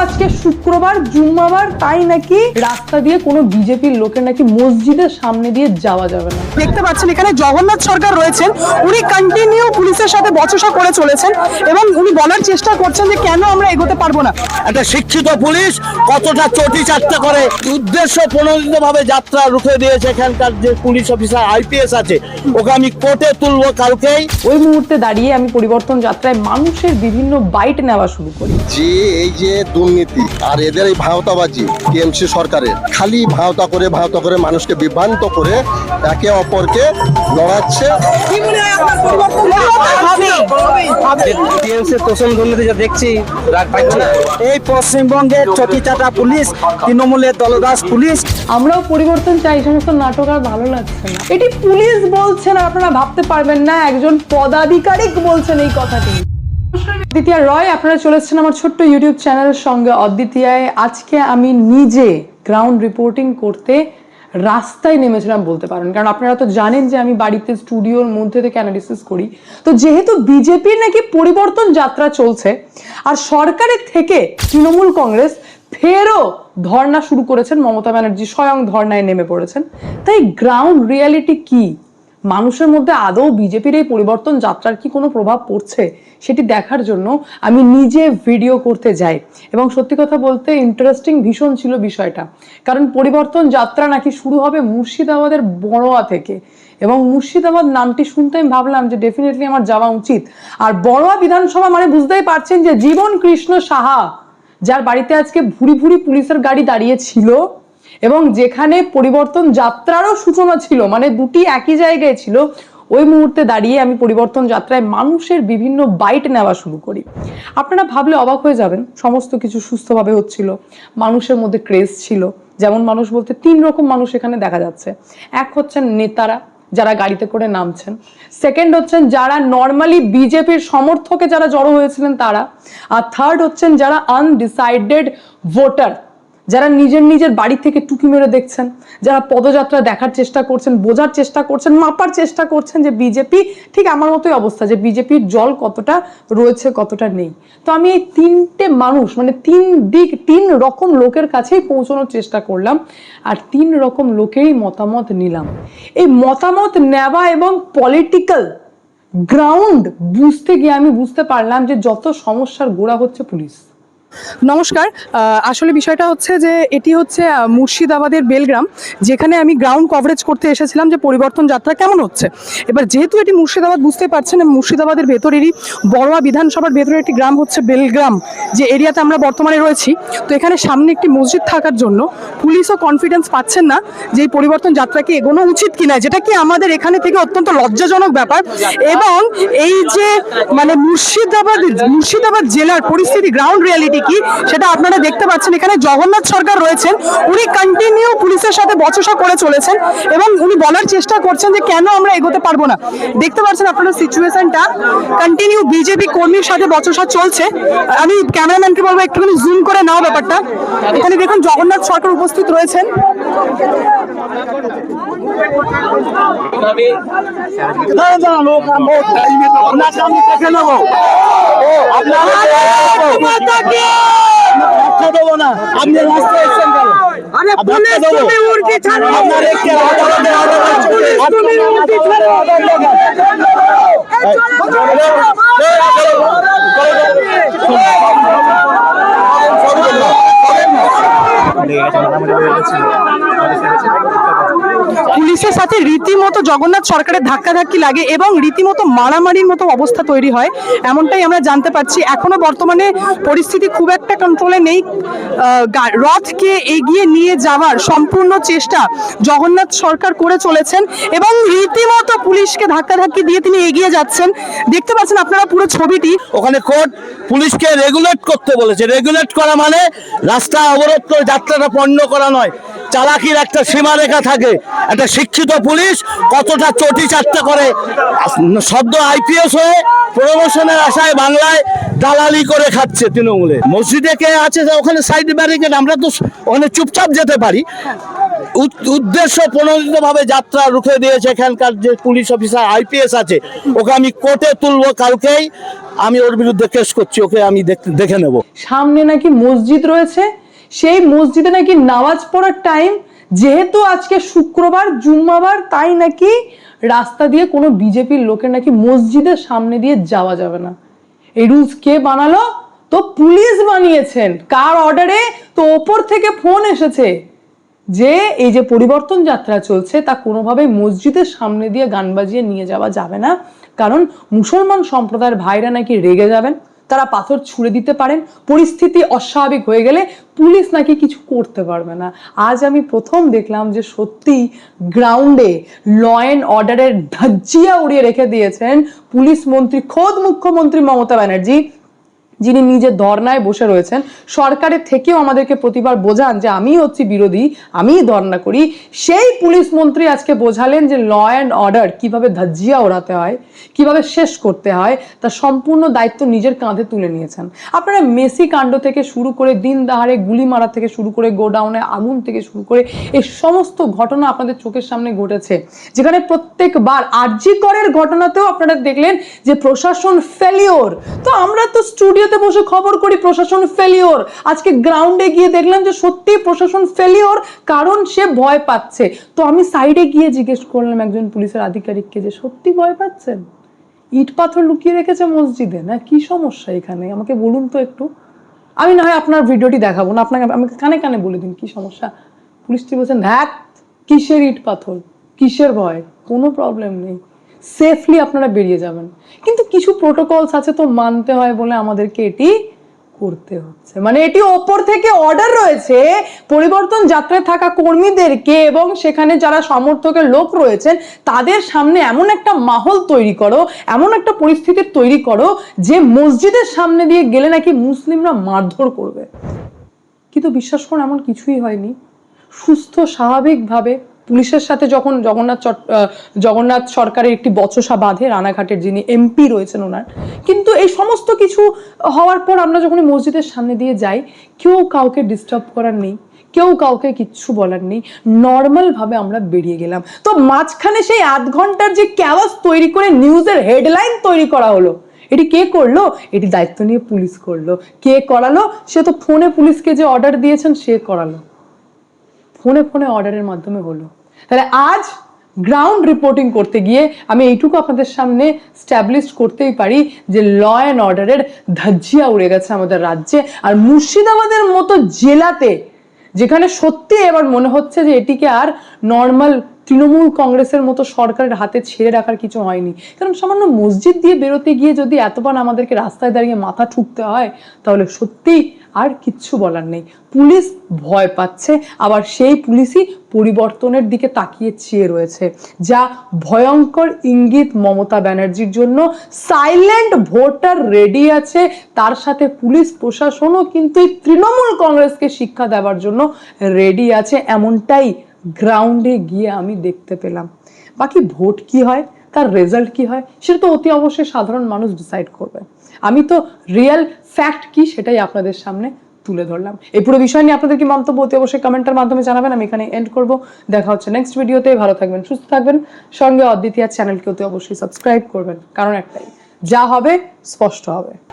আজকে শুক্রবার জুম্মাবার, তাই নাকি রাস্তা দিয়ে কোনো বিজেপির লোকের নাকি মসজিদের সামনে দিয়ে যাওয়া যাবে না। দেখতে পাচ্ছেন এখানে জগন্নাথ সরকার রয়েছেন, উনি কন্টিনিউ পুলিশের সাথে বচসা করে চলেছেন এবং উনি বলার চেষ্টা করছেন যে কেন আমরা এগোতে পারবো না। একটা শিক্ষিত পুলিশ কতটা চটি চাট্টা করে উদ্দেশ্য প্রণোদিত ভাবে যাত্রা রুখে দিয়েছে। এখানকার যে পুলিশ অফিসার আইপিএস আছে ওকে আমি কোর্টে তুলবো কালকেই। ওই মুহূর্তে দাঁড়িয়ে আমি পরিবর্তন যাত্রায় মানুষের বিভিন্ন বাইট নেওয়া শুরু করি। যে এই যে দুর্নীতি আর এদের এই ভাওতাবাজি টিএমসি সরকারের, খালি ভাওতা করে মানুষকে বিভ্রান্ত করে একে অপরকে লড়াচ্ছে। এই পশ্চিমবঙ্গের চটিচাটা পুলিশ, তৃণমূলের দলদাস পুলিশ। আমরাও পরিবর্তন চাই, সমস্ত নাটক আর ভালো লাগছে না। এটি পুলিশ বলছেন, আপনারা ভাবতে পারবেন না একজন পদাধিকারিক বলছেন এই কথাটি। অদ্বিতীয়া রয়, আপনারা চলে এসেছেন আমার ছোট্ট ইউটিউব চ্যানেলের সঙ্গে অদ্বিতীয়ায়। আজকে আমি নিজে গ্রাউন্ড রিপোর্টিং করতে রাস্তায় নেমেছিলাম বলতে পারেন, কারণ আপনারা তো জানেন যে আমি বাড়িতে স্টুডিওর মধ্যে থেকে অ্যানালিসিস করি। তো যেহেতু বিজেপির নাকি পরিবর্তন যাত্রা চলছে আর সরকারের থেকে তৃণমূল কংগ্রেস ফেরও ধর্ণা শুরু করেছেন, মমতা ব্যানার্জি স্বয়ং ধর্ণায় নেমে পড়েছেন, তাই গ্রাউন্ড রিয়ালিটি কি, মানুষের মধ্যে আদৌ বিজেপির এই পরিবর্তন যাত্রার কি কোনো প্রভাব পড়ছে সেটি দেখার জন্য আমি নিজে ভিডিও করতে যাই। এবং সত্যি কথা বলতে ইন্টারেস্টিং ভীষণ ছিল বিষয়টা, কারণ পরিবর্তন যাত্রা নাকি শুরু হবে মুর্শিদাবাদের বড়োয়া থেকে। এবং মুর্শিদাবাদ নামটি শুনতে আমি ভাবলাম যে ডেফিনেটলি আমার যাওয়া উচিত। আর বড়োয়া বিধানসভা মানে বুঝতেই পারছেন যে জীবন কৃষ্ণ সাহা, যার বাড়িতে আজকে ভুরি ভুরি পুলিশের গাড়ি দাঁড়িয়ে ছিল এবং যেখানে পরিবর্তন যাত্রারও সূচনা ছিল, মানে দুটি একই জায়গায় ছিল, ওই মুহূর্তে দাঁড়িয়ে আমি পরিবর্তন যাত্রায় মানুষের বিভিন্ন বাইট নেওয়া শুরু করি। আপনারা ভাবলে অবাক হয়ে যাবেন, সমস্ত কিছু সুস্থভাবে হচ্ছিল, মানুষের মধ্যে ক্রেজ ছিল। যেমন মানুষ বলতে তিন রকম মানুষ এখানে দেখা যাচ্ছে। এক হচ্ছেন নেতারা যারা গাড়িতে করে নামছেন, সেকেন্ড হচ্ছেন যারা নর্মালি বিজেপির সমর্থকে যারা জড়ো হয়েছিলেন তারা, আর থার্ড হচ্ছেন যারা আনডিসাইডেড ভোটার, যারা নিজের বাড়ি থেকে টুকি মেরে দেখছেন, যারা পদযাত্রা দেখার চেষ্টা করছেন, বোঝার চেষ্টা করছেন, মাপার চেষ্টা করছেন যে বিজেপি ঠিক আমার মতোই অবস্থা, যে বিজেপির জল কতটা রয়েছে কতটা নেই। তো আমি এই তিনটে মানুষ মানে তিন রকম লোকের কাছেই পৌঁছানোর চেষ্টা করলাম আর তিন রকম লোকেরই মতামত নিলাম। এই মতামত নেওয়া এবং পলিটিক্যাল গ্রাউন্ড বুঝতে গিয়ে আমি বুঝতে পারলাম যে যত সমস্যার গোড়া হচ্ছে পুলিশ। নমস্কার, আসলে বিষয়টা হচ্ছে যে এটি হচ্ছে মুর্শিদাবাদের বেলগ্রাম, যেখানে আমি গ্রাউন্ড কভারেজ করতে এসেছিলাম যে পরিবর্তন যাত্রা কেমন হচ্ছে। এবার যেহেতু এটি মুর্শিদাবাদ বুঝতে পারছেন, মুর্শিদাবাদের ভেতরেরই বড়োয়া বিধানসভার ভেতরে একটি গ্রাম হচ্ছে বেলগ্রাম, যে এরিয়াতে আমরা বর্তমানে রয়েছি। তো এখানে সামনে একটি মসজিদ থাকার জন্য পুলিশও কনফিডেন্স পাচ্ছেন না যে এই পরিবর্তন যাত্রাকে এগোনো উচিত কিনা, যেটা কি আমাদের এখানে থেকে অত্যন্ত লজ্জাজনক ব্যাপার। এবং এই যে মানে মুর্শিদাবাদ জেলার পরিস্থিতি, গ্রাউন্ড রিয়ালিটি কি সেটা আপনারা দেখতে পাচ্ছেন। এখানে জগন্নাথ সরকার রয়েছেন, উনি কন্টিনিউ পুলিশের সাথে বচসা করে চলেছেন এবং উনি বলার চেষ্টা করছেন যে কেন আমরা এগোতে পারবো না। দেখতে পাচ্ছেন আপনারা সিচুয়েশনটা, কন্টিনিউ বিজেপি কর্মীর সাথে বচসা চলছে। আমি ক্যামেরাম্যানকে বলবো একটুখানি জুম করে নাও ব্যাপারটা। এখানে দেখুন জগন্নাথ সরকার উপস্থিত রয়েছেন। দেবো না, আপনি রাস্তায় এসেছেন কেন? পুলিশের সাথে রীতিমতো জগন্নাথ সরকারের ধাক্কাধাক্কি লাগে এবং রীতিমতো মারামারির মতো অবস্থা তৈরি হয়, এমনটাই আমরা জানতে পারছি। এখনো বর্তমানে পরিস্থিতি খুব একটা কন্ট্রোলে নেই। রথকে এগিয়ে নিয়ে যাওয়ার সম্পূর্ণ চেষ্টা জগন্নাথ সরকার করে চলেছেন এবং রীতিমতো পুলিশকে ধাক্কাধাক্কি দিয়ে তিনি এগিয়ে যাচ্ছেন। দেখতে পাচ্ছেন আপনারা পুরো ছবিটি। ওখানে কোর্ট পুলিশকে রেগুলেট করতে বলেছে। রেগুলেট করা মানে রাস্তা অবরোধ করে যাত্রাটা পণ্য করা নয়, চালাকির একটা সীমারেখা থাকে। একটা শিক্ষিত পুলিশ কতটা চটি চাট্টা করে শব্দ আইপিএস হয়ে প্রমোশনের আশায় বাংলায় দালালি করে খাচ্ছে তৃণমূলে। মসজিদে কে আছে ওখানে সাইড ব্যারিকেড, আমরা তো ওখানে চুপচাপ যেতে পারি। উদ্দেশ্য প্রণোদিত ভাবে যাত্রা রুখে দিয়েছে এখানকার যে পুলিশ অফিসার আইপিএস আছে, ওকে আমি কোর্টে তুলবো কালকেই, আমি ওর বিরুদ্ধে কেস করছি, ওকে আমি দেখে নেব। সামনে নাকি মসজিদ রয়েছে, সেই মসজিদে নাকি নামাজ পড়ার টাইম, যেহেতু আজকে শুক্রবার জুম্মাবার, তাই নাকি রাস্তা দিয়ে কোনো বিজেপির লোকের নাকি মসজিদের সামনে দিয়ে যাওয়া যাবে না। এই রুলস কে বানালো? তো পুলিশ বানিয়েছেন। কার অর্ডারে? তো ওপর থেকে ফোন এসেছে যে এই যে পরিবর্তন যাত্রা চলছে তা কোনোভাবেই মসজিদের সামনে দিয়ে গান বাজিয়ে নিয়ে যাওয়া যাবে না, কারণ মুসলমান সম্প্রদায়ের ভাইরা নাকি রেগে যাবেন, তারা পাথর ছুঁড়ে দিতে পারেন, পরিস্থিতি অস্বাভাবিক হয়ে গেলে পুলিশ নাকি কিছু করতে পারবে না। আজ আমি প্রথম দেখলাম যে সত্যি গ্রাউন্ডে ল অ্যান্ড অর্ডারের ধাজ্জিয়া উড়িয়ে রেখে দিয়েছেন পুলিশ মন্ত্রী, খোদ মুখ্যমন্ত্রী মমতা ব্যানার্জি, যিনি নিজে ধর্নায় বসে রয়েছেন। সরকারের থেকেও আমাদেরকে প্রতিবার বোঝান যে আমি হচ্ছি বিরোধী, আমি ধর্না করি। সেই পুলিশ মন্ত্রী আজকে বোঝালেন যে ল অ্যান্ড অর্ডার কিভাবে ধাজ্জিয়া ওড়াতে হয়, কিভাবে শেষ করতে হয়, তার সম্পূর্ণ দায়িত্ব নিজের কাঁধে তুলে নিয়েছেন। আপনারা মেসি কাণ্ড থেকে শুরু করে দিন দাহারে গুলি মারা থেকে শুরু করে গোডাউনে আগুন থেকে শুরু করে এই সমস্ত ঘটনা আপনাদের চোখের সামনে ঘটেছে, যেখানে প্রত্যেকবার আরজি করের ঘটনাতেও আপনারা দেখলেন যে প্রশাসন ফেলিওর। তো আমরা তো স্টুডিও বসে খবর করি প্রশাসন ফেলিওর, আজকে গ্রাউন্ডে গিয়ে দেখলাম যে সত্যি প্রশাসন ফেলিওর, কারণ সে ভয় পাচ্ছে। তো আমি সাইডে গিয়ে জিজ্ঞেস করলাম একজন পুলিশের আধিকারিককে যে সত্যি ভয় পাচ্ছেন? ইট পাথর লুকিয়ে রেখেছে মসজিদে, না কি সমস্যা এখানে আমাকে বলুন তো একটু। আমি না হয় আপনার ভিডিওটি দেখাবো না, আপনাকে আমাকে কানে কানে বলে দিন কি সমস্যা। পুলিশটি বলছেন ধ্যাত কিসের ইট পাথর, কিসের ভয়, কোনো প্রবলেম নেই, সেফলি আপনারা বেরিয়ে যাবেন। কিন্তু কিছু প্রোটোকলস আছে তো মানতে হয় বলে আমাদেরকে এটি করতে হচ্ছে। মানে এটি ওপর থেকে অর্ডার রয়েছে পরিবর্তন যাত্রায় থাকা কর্মীদেরকে এবং সেখানে যারা সমর্থকের লোক রয়েছেন তাদের সামনে এমন একটা মাহল তৈরি করো, এমন একটা পরিস্থিতির তৈরি করো যে মসজিদের সামনে দিয়ে গেলে নাকি মুসলিমরা মারধর করবে। কিন্তু বিশ্বাস করুন এমন কিছুই হয়নি। সুস্থ স্বাভাবিকভাবে পুলিশের সাথে যখন জগন্নাথ সরকারের একটি বচসা বাঁধে, রানাঘাটের যিনি এমপি রয়েছেন ওনার, কিন্তু এই সমস্ত কিছু হওয়ার পর আমরা যখন মসজিদের সামনে দিয়ে যাই, কেউ কাউকে ডিস্টার্ব করার নেই, কেউ কাউকে কিচ্ছু বলার নেই, নর্মাল ভাবে আমরা বেরিয়ে গেলাম। তো মাঝখানে সেই আধ ঘন্টার যে ক্যাওয়াস তৈরি করে নিউজের হেডলাইন তৈরি করা হলো, এটি কে করলো? এটি দায়িত্ব নিয়ে পুলিশ করলো। কে করালো? সে তো ফোনে পুলিশকে যে অর্ডার দিয়েছেন সে করালো, ফোনে ফোনে অর্ডারের মাধ্যমে হলো। তাহলে আজ গ্রাউন্ড রিপোর্টিং করতে গিয়ে আমি এইটুকু আপনাদের সামনে স্ট্যাবলিশ করতেই পারি যে ল অ্যান্ড অর্ডারের ধাজ্জিয়া উড়ে গেছে আমাদের রাজ্যে। আর মুর্শিদাবাদের মতো জেলাতে, যেখানে সত্যি এবার মনে হচ্ছে যে এটিকে আর নর্মাল তৃণমূল কংগ্রেসের মতো সরকারের হাতে ছেড়ে রাখার কিছু হয়নি। কারণ সামান্য মসজিদ দিয়ে বেরোতে গিয়ে যদি এতবার আমাদেরকে রাস্তায় দাঁড়িয়ে মাথা ঠুকতে হয়, তাহলে সত্যি আর কিচ্ছু বলার নেই। পুলিশ ভয় পাচ্ছে, আবার সেই পুলিশই পরিবর্তনের দিকে তাকিয়ে চেয়ে রয়েছে, যা ভয়ঙ্কর ইঙ্গিত মমতা ব্যানার্জির জন্য। সাইলেন্ট ভোটার রেডি আছে, তার সাথে পুলিশ প্রশাসনও কিন্তু এই তৃণমূল কংগ্রেসকে শিক্ষা দেওয়ার জন্য রেডি আছে, এমনটাই গ্রাউন্ডে গিয়ে আমি দেখতে পেলাম। বাকি ভোট কি হয়, তার রেজাল্ট কি হয়, সেটা তো অতি অবশ্যই সাধারণ মানুষ ডিসাইড করবে। আমি তো রিয়েল ফ্যাক্ট কি সেটাই আপনাদের সামনে তুলে ধরলাম। এই পুরো বিষয় নিয়ে আপনাদের কি মন্তব্য অতি অবশ্যই কমেন্টের মাধ্যমে জানাবেন। আমি এখানে এন্ড করব। দেখা হচ্ছে নেক্সট ভিডিওতে। ভালো থাকবেন, সুস্থ থাকবেন, সঙ্গে অদ্বিতীয় চ্যানেলকে অতি অবশ্যই সাবস্ক্রাইব করবেন, কারণ একটাই, যা হবে স্পষ্ট হবে।